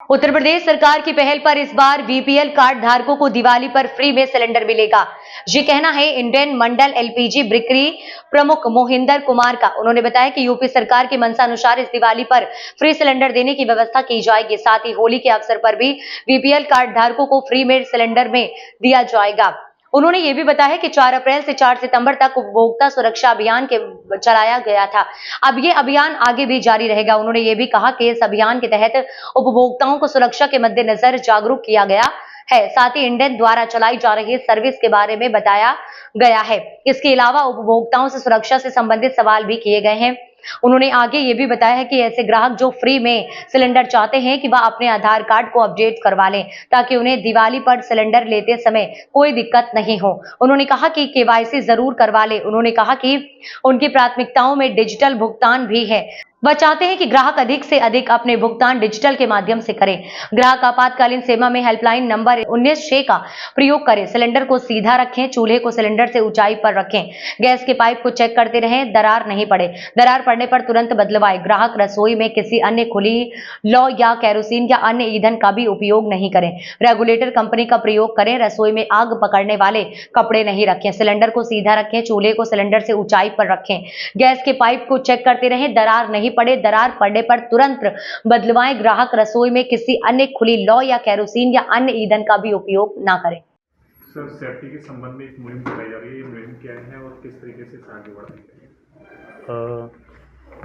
उत्तर प्रदेश सरकार की पहल पर इस बार बीपीएल कार्ड धारकों को दिवाली पर फ्री में सिलेंडर मिलेगा। ये कहना है इंडियन मंडल एलपीजी बिक्री प्रमुख मोहिंदर कुमार का। उन्होंने बताया कि यूपी सरकार की मंशा अनुसार इस दिवाली पर फ्री सिलेंडर देने की व्यवस्था की जाएगी। साथ ही होली के अवसर पर भी बीपीएल कार्ड धारकों को फ्री में सिलेंडर में दिया जाएगा। उन्होंने ये भी बताया कि 4 अप्रैल से 4 सितंबर तक उपभोक्ता सुरक्षा अभियान के चलाया गया था। अब ये अभियान आगे भी जारी रहेगा। उन्होंने ये भी कहा कि इस अभियान के तहत उपभोक्ताओं को सुरक्षा के मद्देनजर जागरूक किया गया है। साथ ही इंडेन द्वारा चलाई जा रही सर्विस के बारे में बताया गया है। इसके अलावा उपभोक्ताओं से सुरक्षा से संबंधित सवाल भी किए गए हैं। उन्होंने आगे ये भी बताया है कि ऐसे ग्राहक जो फ्री में सिलेंडर चाहते हैं कि वह अपने आधार कार्ड को अपडेट करवा लें ताकि उन्हें दिवाली पर सिलेंडर लेते समय कोई दिक्कत नहीं हो। उन्होंने कहा कि केवाईसी जरूर करवा लें। उन्होंने कहा कि उनकी प्राथमिकताओं में डिजिटल भुगतान भी है। वह चाहते हैं कि ग्राहक अधिक से अधिक अपने भुगतान डिजिटल के माध्यम से करें। ग्राहक आपातकालीन सेवा में हेल्पलाइन नंबर 19 का प्रयोग करें। सिलेंडर को सीधा रखें, चूल्हे को सिलेंडर से ऊंचाई पर रखें, गैस के पाइप को चेक करते रहें, दरार नहीं पड़े, दरार पड़ने पर तुरंत बदलवाएं। ग्राहक रसोई में किसी अन्य खुली लौ या केरोसिन या अन्य ईंधन का भी उपयोग नहीं करें। रेगुलेटर कंपनी का प्रयोग करें। रसोई में आग पकड़ने वाले कपड़े नहीं रखें। सिलेंडर को सीधा रखें, चूल्हे को सिलेंडर से ऊंचाई पर रखें, गैस के पाइप को चेक करते रहें, दरार नहीं पड़े, दरार पड़ने पर तुरंत बदलवाएं। ग्राहक रसोई में किसी अन्य खुली लौ या केरोसिन या अन्य ईंधन का भी उपयोग ना करें। सर, सेफ्टी के संबंध में एक मुहिम चलाई जा रही है। ये मुहिम क्या है और किस तरीके से आगे बढ़ रही है?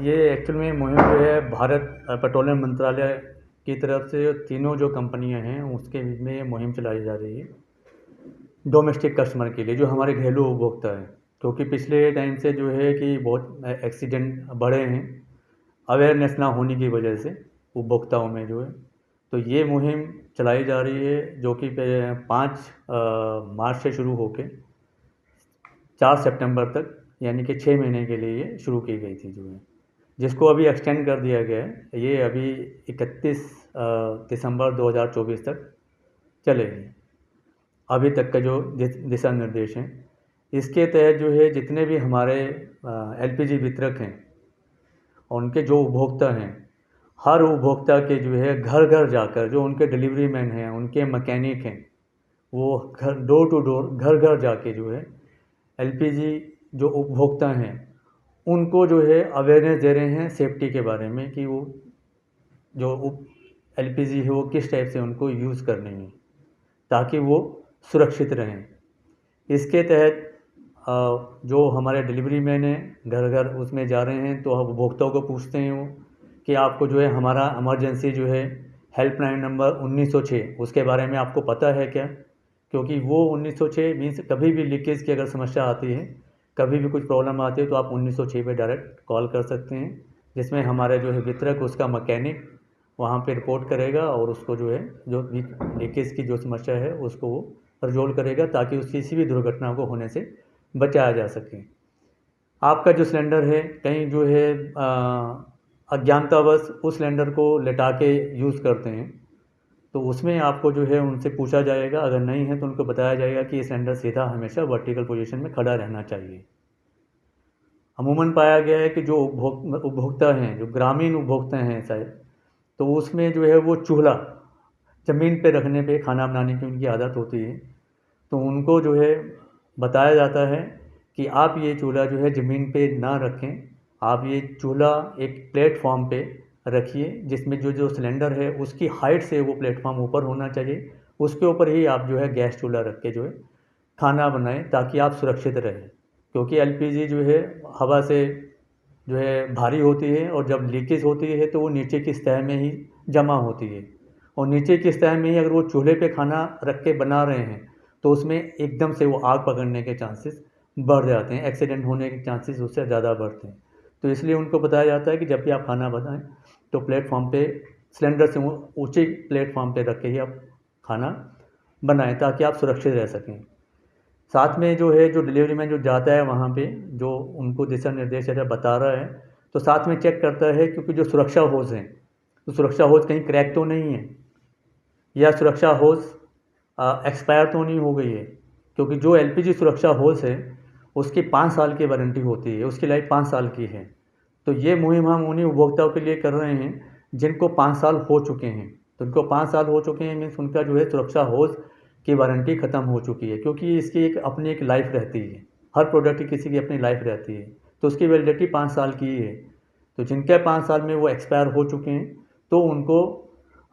ये एक्चुअल में मुहिम जो है भारत पेट्रोलियम मंत्रालय की तरफ से तीनों जो कंपनियां हैं उसके बीच में ये मुहिम चलाई जा रही है डोमेस्टिक कस्टमर के लिए, जो हमारे घरेलू उपभोक्ता हैं। क्योंकि पिछले टाइम से जो है कि बहुत एक्सीडेंट बढ़े हैं अवेयरनेस ना होने की वजह से उपभोक्ताओं में जो है। तो ये मुहिम चलाई जा रही है जो कि 5 मार्च से शुरू होकर 4 सितंबर तक यानी कि 6 महीने के लिए ये शुरू की गई थी जो है, जिसको अभी एक्सटेंड कर दिया गया है। ये अभी 31 दिसंबर 2024 तक चलेगी। अभी तक का जो दिशा निर्देश हैं इसके तहत जो है जितने भी हमारे एलपीजी वितरक हैं उनके जो उपभोक्ता हैं, हर उपभोक्ता के जो है घर घर जाकर जो उनके डिलीवरी मैन हैं, उनके मैकेनिक हैं, वो घर डोर टू डोर घर घर जाके जो है एलपीजी जो उपभोक्ता हैं उनको जो है अवेयरनेस दे रहे हैं सेफ्टी के बारे में कि वो जो एलपीजी है वो किस टाइप से उनको यूज़ करनी है ताकि वो सुरक्षित रहें। इसके तहत जो हमारे डिलीवरी मैन हैं घर घर उसमें जा रहे हैं तो उपभोक्ताओं को पूछते हैं वो कि आपको जो है हमारा इमरजेंसी जो है हेल्पलाइन नंबर 1906 उसके बारे में आपको पता है क्या? क्योंकि वो 1906 मीन्स कभी भी लीकेज की अगर समस्या आती है, कभी भी कुछ प्रॉब्लम आती है तो आप 1906 पे डायरेक्ट कॉल कर सकते हैं, जिसमें हमारे जो है वितरक उसका मैकेनिक वहाँ पे रिपोर्ट करेगा और उसको जो है जो लीकेज की जो समस्या है उसको वो रिजोल्व करेगा ताकि उस किसी भी दुर्घटना को होने से बचाया जा सके। आपका जो सिलेंडर है कहीं जो है अज्ञानतावश उस सिलेंडर को लेटा के यूज़ करते हैं तो उसमें आपको जो है उनसे पूछा जाएगा, अगर नहीं है तो उनको बताया जाएगा कि ये सिलेंडर सीधा हमेशा वर्टिकल पोजीशन में खड़ा रहना चाहिए। अमूमन पाया गया है कि जो उपभोक्ता हैं, जो ग्रामीण उपभोक्ता हैं शायद, तो उसमें जो है वो चूल्हा ज़मीन पे रखने पे खाना बनाने की उनकी आदत होती है, तो उनको जो है बताया जाता है कि आप ये चूल्हा जो है ज़मीन पे ना रखें, आप ये चूल्हा एक प्लेटफॉर्म पे रखिए जिसमें जो सिलेंडर है उसकी हाइट से वो प्लेटफॉर्म ऊपर होना चाहिए। उसके ऊपर ही आप जो है गैस चूल्हा रख के जो है खाना बनाएं ताकि आप सुरक्षित रहें। क्योंकि एलपीजी जो है हवा से जो है भारी होती है और जब लीकेज होती है तो वो नीचे की सतह में ही जमा होती है और नीचे की सतह में ही अगर वो चूल्हे पे खाना रख के बना रहे हैं तो उसमें एकदम से वो आग पकड़ने के चांसेस बढ़ जाते हैं, एक्सीडेंट होने के चांसेस उससे ज़्यादा बढ़ते हैं। तो इसलिए उनको बताया जाता है कि जब भी आप खाना बनाएं तो प्लेटफॉर्म पे सिलेंडर से ऊँचे प्लेटफॉर्म पे रख के ही आप खाना बनाएं ताकि आप सुरक्षित रह सकें। साथ में जो है जो डिलीवरी मैन जो जाता है वहाँ पे जो उनको दिशा निर्देश है बता रहा है तो साथ में चेक करता है क्योंकि जो सुरक्षा होज हैं तो सुरक्षा होज कहीं क्रैक तो नहीं है या सुरक्षा होज एक्सपायर तो नहीं हो गई है, क्योंकि जो एलपीजी सुरक्षा होज है उसकी 5 साल की वारंटी होती है, उसकी लाइफ 5 साल की है। तो ये मुहिम हम उन्हीं उपभोक्ताओं के लिए कर रहे हैं जिनको 5 साल हो चुके हैं तो उनको 5 साल हो चुके हैं, मीन्स उनका जो है सुरक्षा होज की वारंटी ख़त्म हो चुकी है, क्योंकि इसकी एक अपनी एक लाइफ रहती है, हर प्रोडक्ट की किसी की अपनी लाइफ रहती है, तो उसकी वैलिडिटी 5 साल की ही है। तो जिनके 5 साल में वो एक्सपायर हो चुके हैं, तो उनको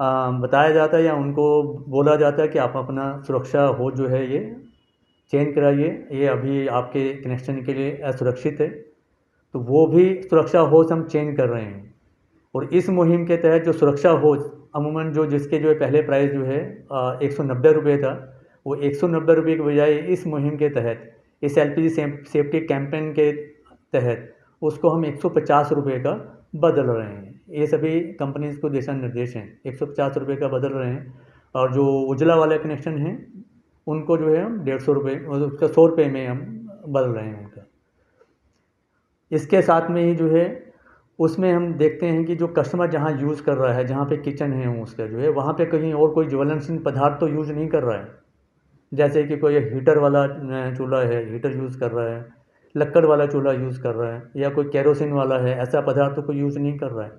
बताया जाता है या उनको बोला जाता है कि आप अपना सुरक्षा होज जो है ये चेंज कराइए, ये अभी आपके कनेक्शन के लिए असुरक्षित है। तो वो भी सुरक्षा होज हम चेंज कर रहे हैं। और इस मुहिम के तहत जो सुरक्षा होज अमूमन जो जिसके जो है पहले प्राइस जो है 190 रुपये था, वो 190 रुपये की बजाय इस मुहिम के तहत, इस एलपीजी सेफ्टी कैंपेन के तहत उसको हम 150 रुपये का बदल रहे हैं। ये सभी कंपनीज़ को दिशा निर्देश हैं, 150 रुपये का बदल रहे हैं। और जो उजला वाले कनेक्शन हैं उनको जो है हम 150 रुपये, उसका 100 रुपये में हम बदल रहे हैं उनका। इसके साथ में ही जो है उसमें हम देखते हैं कि जो कस्टमर जहाँ यूज़ कर रहा है, जहाँ पे किचन है उसका जो है, वहाँ पे कहीं और कोई ज्वलनशील पदार्थ तो यूज़ नहीं कर रहा है। जैसे कि कोई हीटर वाला चूल्हा है, हीटर यूज़ कर रहा है, लक्कड़ वाला चूल्हा यूज़ कर रहा है, या कोई केरोसिन वाला है, ऐसा पदार्थ तो कोई यूज़ नहीं कर रहा है।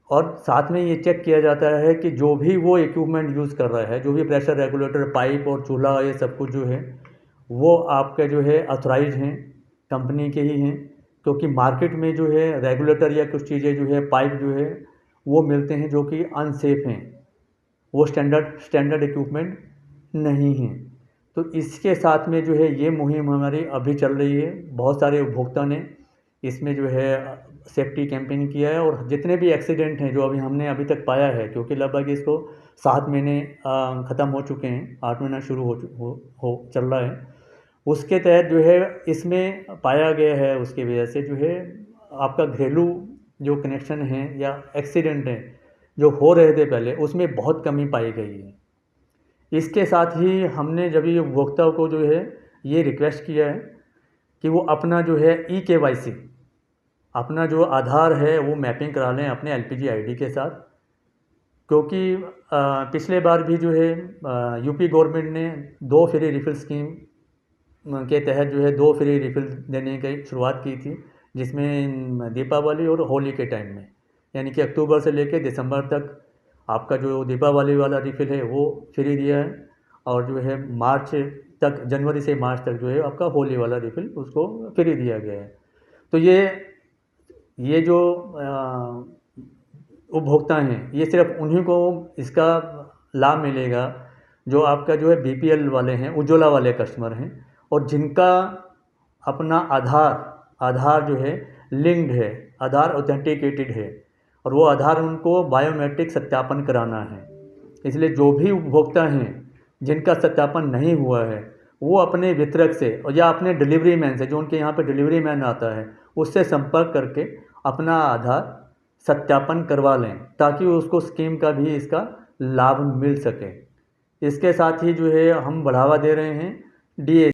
और साथ में ये चेक किया जाता है कि जो भी वो इक्विपमेंट यूज़ कर रहा है, जो भी प्रेशर रेगुलेटर, पाइप और चूल्हा, ये सब कुछ जो है वो आपके जो है ऑथराइज हैं, कंपनी के ही हैं। क्योंकि मार्केट में जो है रेगुलेटर या कुछ चीज़ें जो है, पाइप जो है वो मिलते हैं जो कि अनसेफ हैं, वो स्टैंडर्ड इक्विपमेंट नहीं हैं। तो इसके साथ में जो है ये मुहिम हमारी अभी चल रही है। बहुत सारे उपभोक्ता ने इसमें जो है सेफ्टी कैंपेन किया है, और जितने भी एक्सीडेंट हैं जो अभी हमने अभी तक पाया है, क्योंकि लगभग इसको 7 महीने ख़त्म हो चुके हैं, 8 महीना शुरू हो चल रहा है, उसके तहत जो है इसमें पाया गया है, उसकी वजह से जो है आपका घरेलू जो कनेक्शन है या एक्सीडेंट हैं जो हो रहे थे पहले, उसमें बहुत कमी पाई गई है। इसके साथ ही हमने जब ये उपभोक्ताओं को जो है ये रिक्वेस्ट किया है कि वो अपना जो है eKYC, अपना जो आधार है वो मैपिंग करा लें अपने एलपीजी आईडी के साथ। क्योंकि पिछले बार भी जो है यूपी गवर्नमेंट ने 2 फ्री रिफ़िल स्कीम के तहत जो है 2 फ्री रिफ़िल देने की शुरुआत की थी, जिसमें दीपावली और होली के टाइम में, यानी कि अक्टूबर से लेकर दिसंबर तक आपका जो दीपावली वाला रिफ़िल है वो फ्री दिया है, और जो है मार्च तक, जनवरी से मार्च तक जो है आपका होली वाला रिफ़िल उसको फ्री दिया गया है। तो ये जो उपभोक्ता हैं, ये सिर्फ उन्हीं को इसका लाभ मिलेगा जो आपका जो है बीपीएल वाले हैं, उज्ज्वला वाले कस्टमर हैं, और जिनका अपना आधार जो है लिंक्ड है, आधार ऑथेंटिकेटेड है, और वो आधार उनको बायोमेट्रिक सत्यापन कराना है। इसलिए जो भी उपभोक्ता हैं जिनका सत्यापन नहीं हुआ है, वो अपने वितरक से या अपने डिलीवरी मैन से, जो उनके यहाँ पे डिलीवरी मैन आता है, उससे संपर्क करके अपना आधार सत्यापन करवा लें, ताकि उसको स्कीम का भी इसका लाभ मिल सके। इसके साथ ही जो है हम बढ़ावा दे रहे हैं DA